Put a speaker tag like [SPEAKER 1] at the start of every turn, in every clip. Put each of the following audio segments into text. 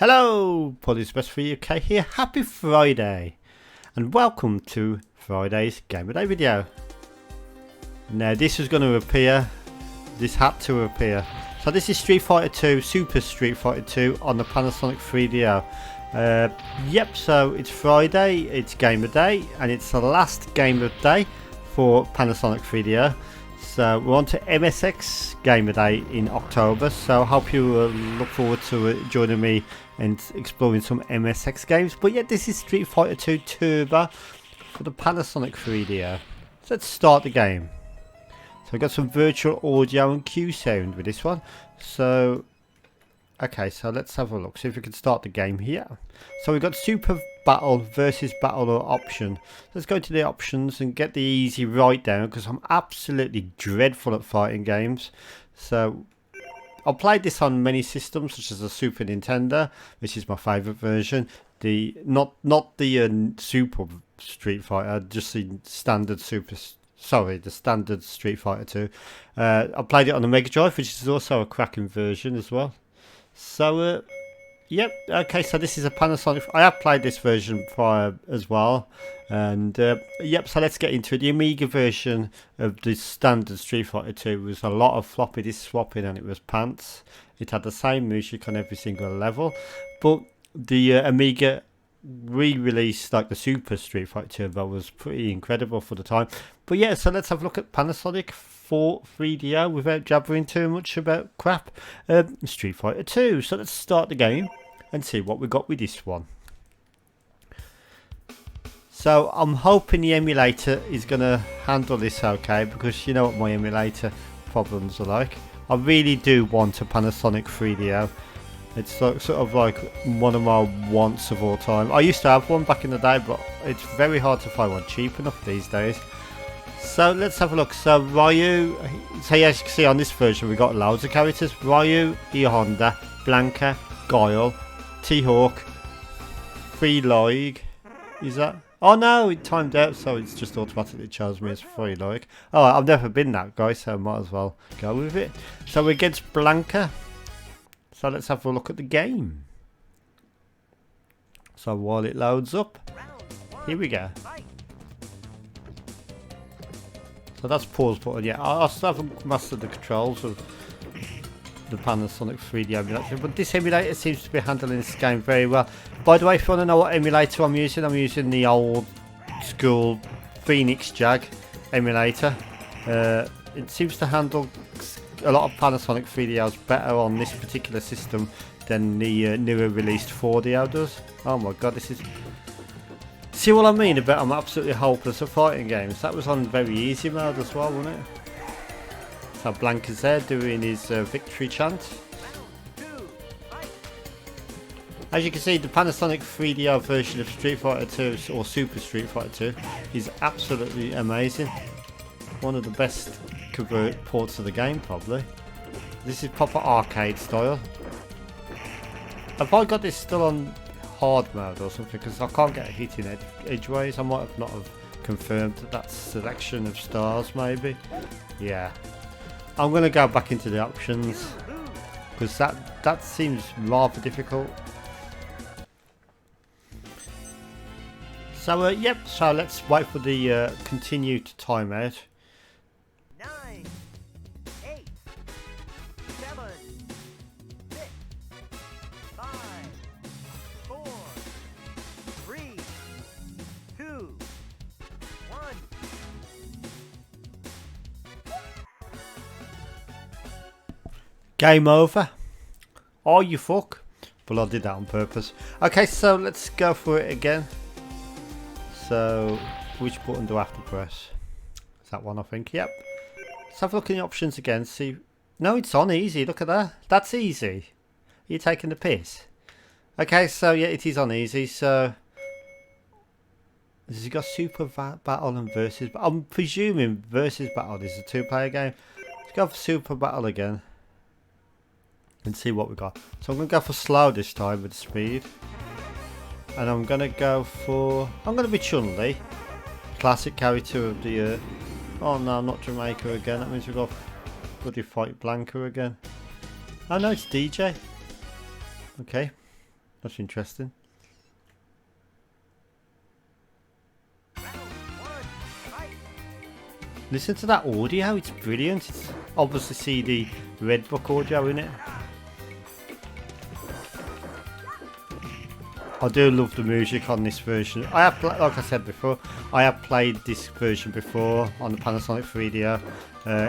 [SPEAKER 1] Hello, Polly's Best for UK here. Happy Friday, and welcome to Friday's Game of Day video. Now, this was going to appear. This had to appear. So this is Street Fighter 2, Super Street Fighter 2 on the Panasonic 3DO. Yep, so it's Friday, it's Game of Day, and it's the last Game of Day for Panasonic 3DO. So we're on to MSX Game of Day in October, so I hope you look forward to joining me and exploring some MSX games. But yeah, this is Street Fighter 2 Turbo for the Panasonic 3DO. So let's start the game. So we've got some virtual audio and cue sound with this one. So, okay, so let's have a look, see if we can start the game here. So we've got Super Battle versus Battle or option. Let's go to the options and get the easy right down, because I'm absolutely dreadful at fighting games. So I've played this on many systems, such as the Super Nintendo, which is my favourite version. The not the Super Street Fighter, just the standard the standard Street Fighter 2. I played it on the Mega Drive, which is also a cracking version as well. So yep, okay, so this is a Panasonic. I have played this version prior as well, and yep, so let's get into it. The Amiga version of the standard Street Fighter 2 was a lot of floppy disk swapping, and it was pants. It had the same music on every single level, but the Amiga re-release, like the Super Street Fighter Turbo, was pretty incredible for the time. But yeah, so let's have a look at Panasonic for 3DO without jabbering too much about crap. Street Fighter 2. So let's start the game and see what we got with this one. So I'm hoping the emulator is going to handle this okay, because you know what my emulator problems are like. I really do want a Panasonic 3DO. It's like, sort of like one of my wants of all time. I used to have one back in the day, but it's very hard to find one cheap enough these days. So let's have a look. So Ryu, so as you can see on this version, we got loads of characters. Ryu, E Honda, Blanca, Guile, T-Hawk, Free Loig. Is that? Oh no, it timed out, so it's just automatically chose me as Free Loig. Oh, I've never been that guy, so I might as well go with it. So we're against Blanca. So let's have a look at the game. So while it loads up, here we go. So that's pause button. Yeah, I still haven't mastered the controls of the Panasonic 3D emulator, but this emulator seems to be handling this game very well. By the way, if you want to know what emulator I'm using the old school Phoenix Jag emulator. It seems to handle a lot of Panasonic 3DOs better on this particular system than the newer released 4DO does. Oh my god, this is... See what I mean about I'm absolutely hopeless at fighting games? That was on very easy mode as well, wasn't it? So Blanca's there doing his victory chant. As you can see, the Panasonic 3DO version of Street Fighter 2 or Super Street Fighter 2 is absolutely amazing. One of the best convert ports of the game, probably. This is proper arcade style. Have I got this still on hard mode or something? Because I can't get a hit in edgeways. I might have not have confirmed that selection of stars, maybe. Yeah, I'm going to go back into the options, because that seems rather difficult. So yep, so let's wait for the continue to timeout.
[SPEAKER 2] 9, 8, 7, 6, 5, 4, 3, 2, 1.
[SPEAKER 1] Game over. Oh, you fuck. Well, I did that on purpose. Okay, so let's go for it again. So, which button do I have to press? Is that one, I think? Yep. Let's have a look at the options again. See. No, it's on easy. Look at that. That's easy. Are you taking the piss? Okay, so yeah, it is on easy. So, has it got Super Battle and Versus? I'm presuming Versus Battle is a two-player game. Let's go for Super Battle again and see what we got. So I'm going to go for slow this time with speed. And I'm going to go for... I'm going to be Chun-Li. Classic character of the year. Oh no, not Jamaica again. That means we've got bloody fight Blanca again. Oh no, it's DJ. Okay. That's interesting.
[SPEAKER 2] Round one, fight.
[SPEAKER 1] Listen to that audio, it's brilliant. It's obviously CD Red Book audio, isn't it? I do love the music on this version. I have, like I said before, I have played this version before on the Panasonic 3DO.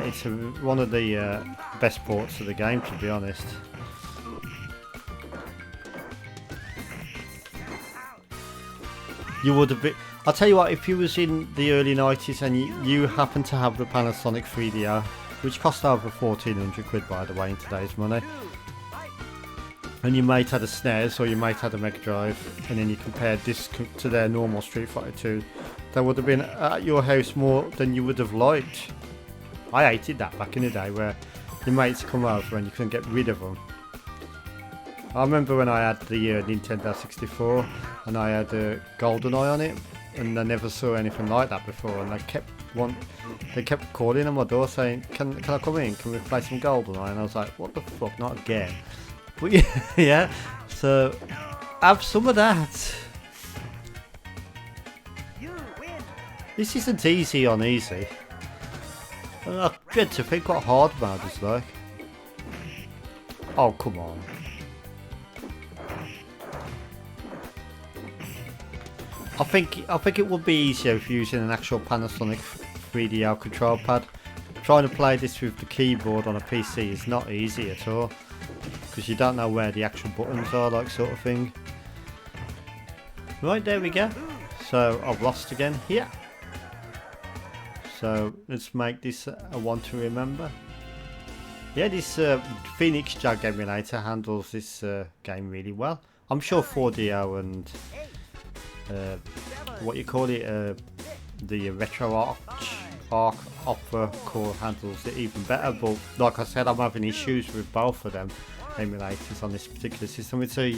[SPEAKER 1] It's one of the best ports of the game, to be honest. You would have been. I'll tell you what, if you was in the early 90s and you happen to have the Panasonic 3DO, which cost over 1400 quid by the way in today's money, and your mate had a SNES or your mate had a Mega Drive, and then you compared this to their normal Street Fighter 2, they would have been at your house more than you would have liked. I hated that back in the day, where your mates come over and you couldn't get rid of them. I remember when I had the Nintendo 64 and I had a GoldenEye on it, and I never saw anything like that before, and they kept calling on my door saying, can I come in, can we play some GoldenEye? And I was like, what the fuck, not again. But yeah, so have some of that.
[SPEAKER 2] You win.
[SPEAKER 1] This isn't easy on easy. I dread to think what hard mode is like. Oh, come on. I think it would be easier if using an actual Panasonic 3DO control pad. Trying to play this with the keyboard on a PC is not easy at all, because you don't know where the actual buttons are, like, sort of thing. Right, there we go. So I've lost again here. So let's make this a one to remember. Yeah, this Phoenix Jag emulator handles this game really well. I'm sure 4DO and what you call it, the Retro Arc Opera Core handles it even better. But like I said, I'm having issues with both of them emulators on this particular system. It's a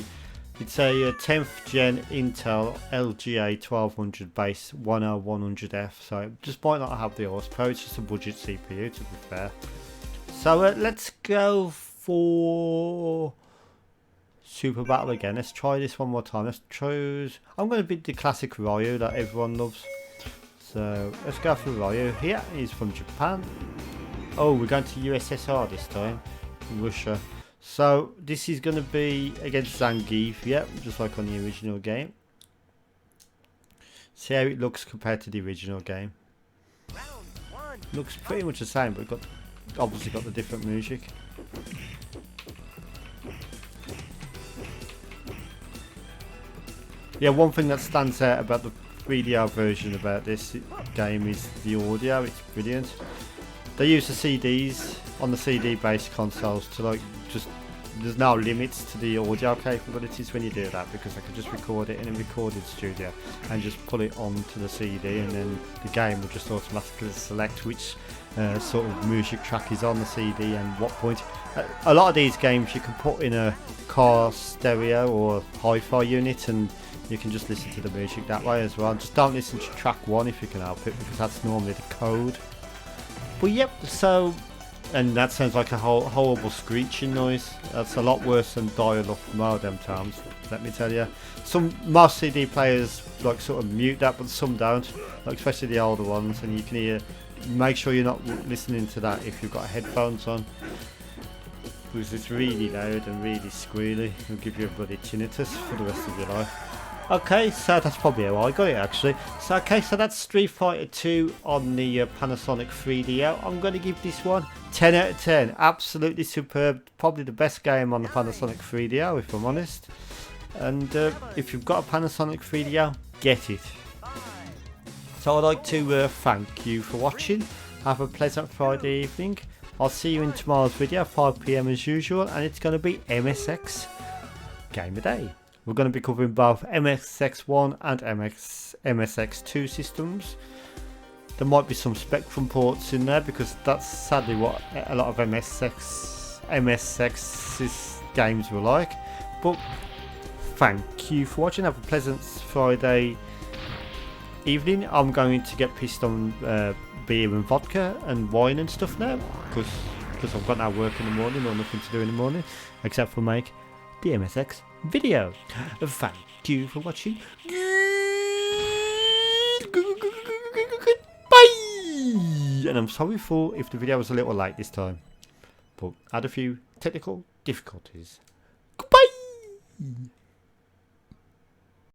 [SPEAKER 1] 10th gen Intel LGA 1200 base 10100F, so it just might not have the horsepower. It's just a budget CPU, to be fair. So let's go for Super Battle again. Let's try this one more time. Let's choose. I'm going to beat the classic Ryu that everyone loves. So let's go for Ryu. Here he's from Japan. Oh, we're going to USSR this time, Russia. So this is going to be against Zangief, yep, just like on the original game. See how it looks compared to the original game. Looks pretty much the same, but got obviously got the different music. Yeah, one thing that stands out about the 3DO version about this game is the audio. It's brilliant. They use the CDs on the CD-based consoles to, like, just, there's no limits to the audio capabilities when you do that, because I can just record it in a recorded studio and just pull it onto the CD, and then the game will just automatically select which sort of music track is on the CD and what point. A lot of these games you can put in a car stereo or hi-fi unit, and you can just listen to the music that way as well. Just don't listen to track 1 if you can help it, because that's normally the code. But yep, so, and that sounds like a horrible screeching noise. That's a lot worse than dial-up modem tones, let me tell you. Most CD players like sort of mute that, but some don't, like especially the older ones, and you can hear. Make sure you're not listening to that if you've got headphones on, because it's really loud and really squealy. It'll give you a bloody tinnitus for the rest of your life. Okay, so that's probably how I got it actually. So okay, so that's Street Fighter 2 on the Panasonic 3DO. I'm going to give this one 10 out of 10. Absolutely superb. Probably the best game on the Panasonic 3DO, if I'm honest. And if you've got a Panasonic 3DO, get it. So I'd like to thank you for watching. Have a pleasant Friday evening. I'll see you in tomorrow's video, 5 PM as usual, and it's going to be MSX Game of Day. We're going to be covering both MSX1 and MSX2 systems. There might be some Spectrum ports in there, because that's sadly what a lot of MSX's games were like. But thank you for watching. Have a pleasant Friday evening. I'm going to get pissed on beer and vodka and wine and stuff now, because I've got no work in the morning or nothing to do in the morning except for make the MSX video. Thank you for watching. Bye! And I'm sorry for if the video was a little late this time, but I had a few technical difficulties. Goodbye!